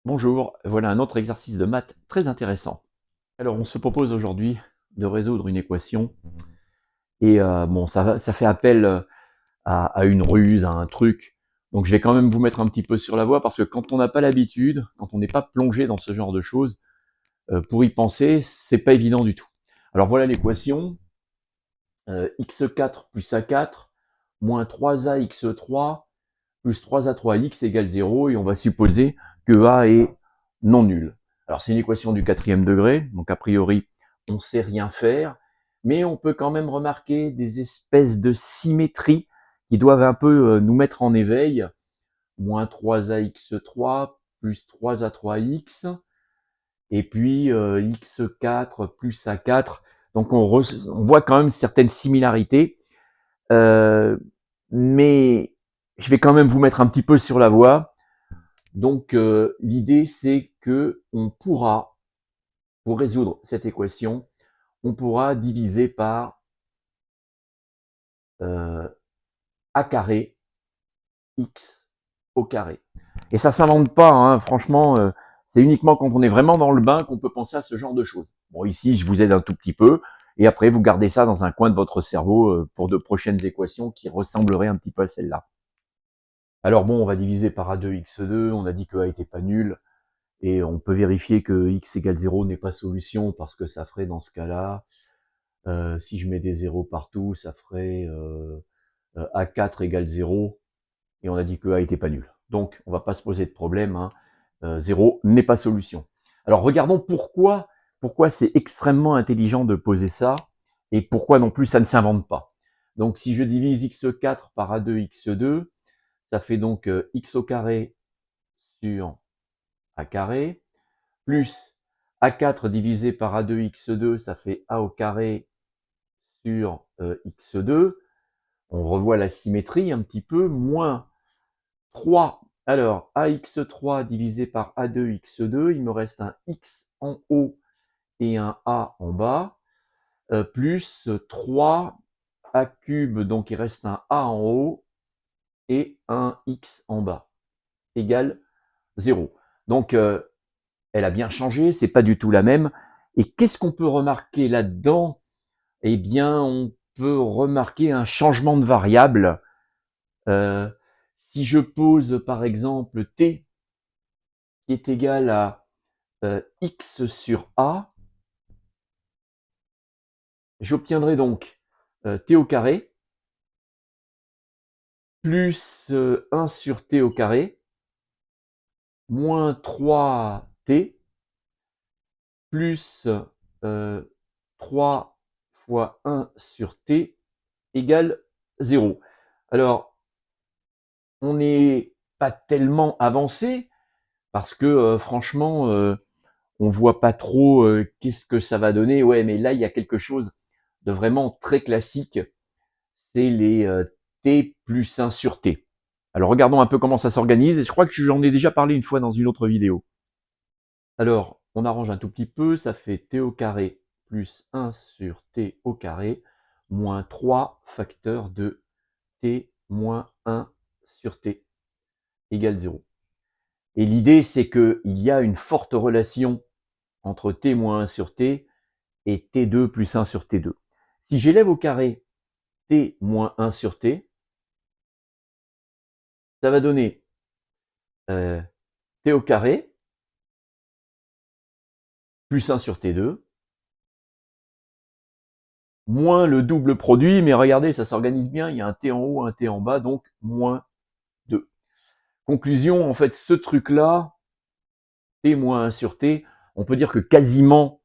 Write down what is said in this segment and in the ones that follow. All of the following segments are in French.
Bonjour, voilà un autre exercice de maths très intéressant. Alors on se propose aujourd'hui de résoudre une équation et bon ça fait appel à une ruse, à un truc. Donc je vais quand même vous mettre un petit peu sur la voie parce que quand on n'a pas l'habitude, quand on n'est pas plongé dans ce genre de choses, pour y penser, c'est pas évident du tout. Alors voilà l'équation, x4 plus a4 moins 3ax3 plus 3a3x égale 0, et on va supposer que a est non nul. Alors c'est une équation du quatrième degré, donc a priori on sait rien faire, mais on peut quand même remarquer des espèces de symétries qui doivent un peu nous mettre en éveil. Moins 3ax3 plus 3a3x, et puis x4 plus a4. Donc on voit quand même certaines similarités. Euh, mais je vais quand même vous mettre un petit peu sur la voie. Donc l'idée c'est que on pourra, pour résoudre cette équation, on pourra diviser par euh, a carré x au carré. Et ça s'invente pas, hein, franchement, c'est uniquement quand on est vraiment dans le bain qu'on peut penser à ce genre de choses. Bon, ici je vous aide un tout petit peu, et après vous gardez ça dans un coin de votre cerveau pour de prochaines équations qui ressembleraient un petit peu à celle-là. Alors bon, on va diviser par a2x2, on a dit que a était pas nul, et on peut vérifier que x égale 0 n'est pas solution, parce que ça ferait dans ce cas-là, si je mets des zéros partout, ça ferait a4 égale 0, et on a dit que a était pas nul. Donc on va pas se poser de problème, hein. 0 n'est pas solution. Alors regardons pourquoi c'est extrêmement intelligent de poser ça, et pourquoi non plus ça ne s'invente pas. Donc si je divise x4 par a2x2, ça fait donc x au carré sur a carré, plus a4 divisé par a2x2, ça fait a au carré sur x2. On revoit la symétrie un petit peu, moins 3. Alors, ax3 divisé par a2x2, il me reste un x en haut et un a en bas, plus 3 a cube, donc il reste un a en haut et un x en bas, égale 0. Donc, elle a bien changé, c'est pas du tout la même. Et qu'est-ce qu'on peut remarquer là-dedans? Eh bien, on peut remarquer un changement de variable. Euh, si je pose par exemple t qui est égal à x sur a, j'obtiendrai donc t au carré plus 1 sur t au carré moins 3t plus 3 fois 1 sur t égale 0. Alors, on n'est pas tellement avancé parce que franchement, on voit pas trop qu'est-ce que ça va donner. Ouais, mais là, il y a quelque chose de vraiment très classique. C'est les t plus 1 sur t. Alors, regardons un peu comment ça s'organise. Et je crois que j'en ai déjà parlé une fois dans une autre vidéo. Alors, on arrange un tout petit peu. Ça fait t au carré plus 1 sur t au carré moins 3 facteurs de t moins 1 sur t égale 0. Et l'idée, c'est qu'il y a une forte relation entre t moins 1 sur t et t2 plus 1 sur t2. Si j'élève au carré t moins 1 sur t, ça va donner t au carré plus 1 sur t2 moins le double produit, mais regardez, ça s'organise bien, il y a un t en haut, un t en bas, donc moins 2. Conclusion, en fait, ce truc-là, t moins 1 sur t, on peut dire que quasiment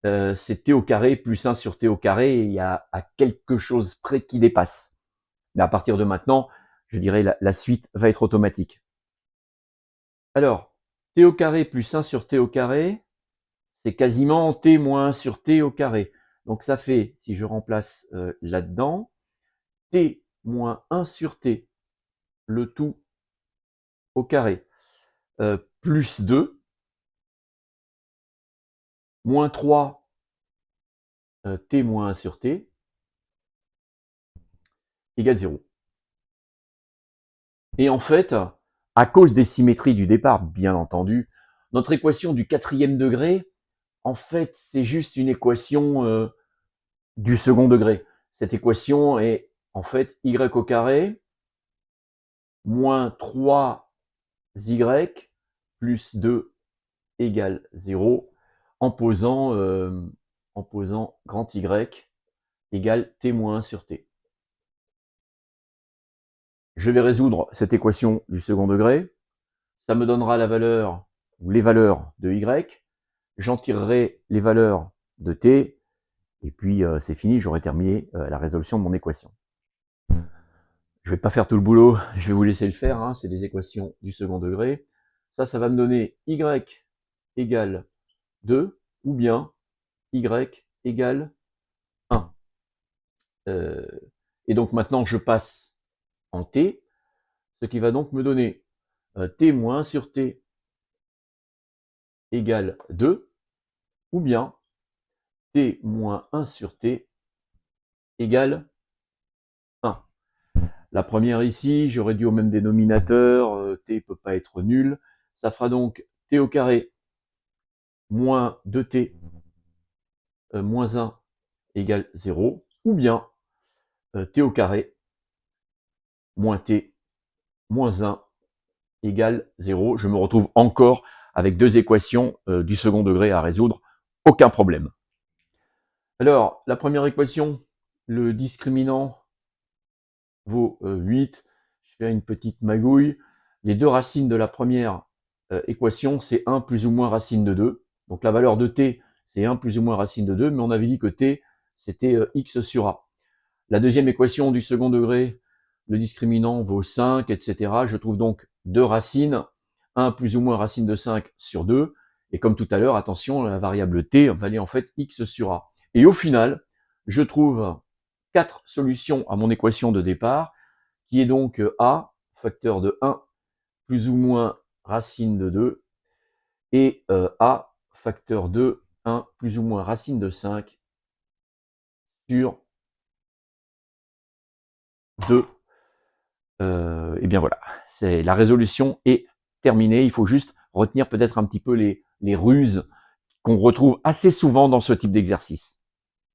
c'est t au carré plus 1 sur t au carré, et il y a à quelque chose près qui dépasse. Mais à partir de maintenant, je dirais la suite va être automatique. Alors, t au carré plus 1 sur t au carré, c'est quasiment t moins 1 sur t au carré. Donc ça fait, si je remplace là-dedans, t moins 1 sur t, le tout au carré, plus 2, moins 3, t moins 1 sur t, égale 0. Et en fait, à cause des symétries du départ, bien entendu, notre équation du 4e degré, en fait, c'est juste une équation du second degré. Cette équation est en fait y au carré moins 3y plus 2 égale 0 en posant grand Y égale t-1 sur t. Je vais résoudre cette équation du second degré. Ça me donnera la valeur ou les valeurs de y. J'en tirerai les valeurs de t. Et puis c'est fini, j'aurai terminé la résolution de mon équation. Je ne vais pas faire tout le boulot, je vais vous laisser le faire, hein, c'est des équations du second degré. Ça va me donner y égale 2 ou bien y égale 1. Et donc maintenant je passe en t, ce qui va donc me donner t- sur t égale 2 ou bien t-1 sur t égale 1. La première ici, j'aurais dû au même dénominateur, t ne peut pas être nul. Ça fera donc t au carré moins 2t moins 1 égale 0, ou bien t au carré moins t moins 1 égale 0. Je me retrouve encore avec deux équations du second degré à résoudre, aucun problème. Alors, la première équation, le discriminant vaut 8. Je fais une petite magouille. Les deux racines de la première équation, c'est 1 plus ou moins racine de 2. Donc la valeur de t, c'est 1 plus ou moins racine de 2, mais on avait dit que t, c'était x sur a. La deuxième équation du second degré, le discriminant vaut 5, etc. Je trouve donc deux racines, 1 plus ou moins racine de 5 sur 2. Et comme tout à l'heure, attention, la variable t valait en fait x sur a. Et au final, je trouve 4 solutions à mon équation de départ, qui est donc a, facteur de 1, plus ou moins racine de 2, et a, facteur de 1, plus ou moins racine de 5, sur 2. Et bien voilà, la résolution est terminée. Il faut juste retenir peut-être un petit peu les ruses qu'on retrouve assez souvent dans ce type d'exercice.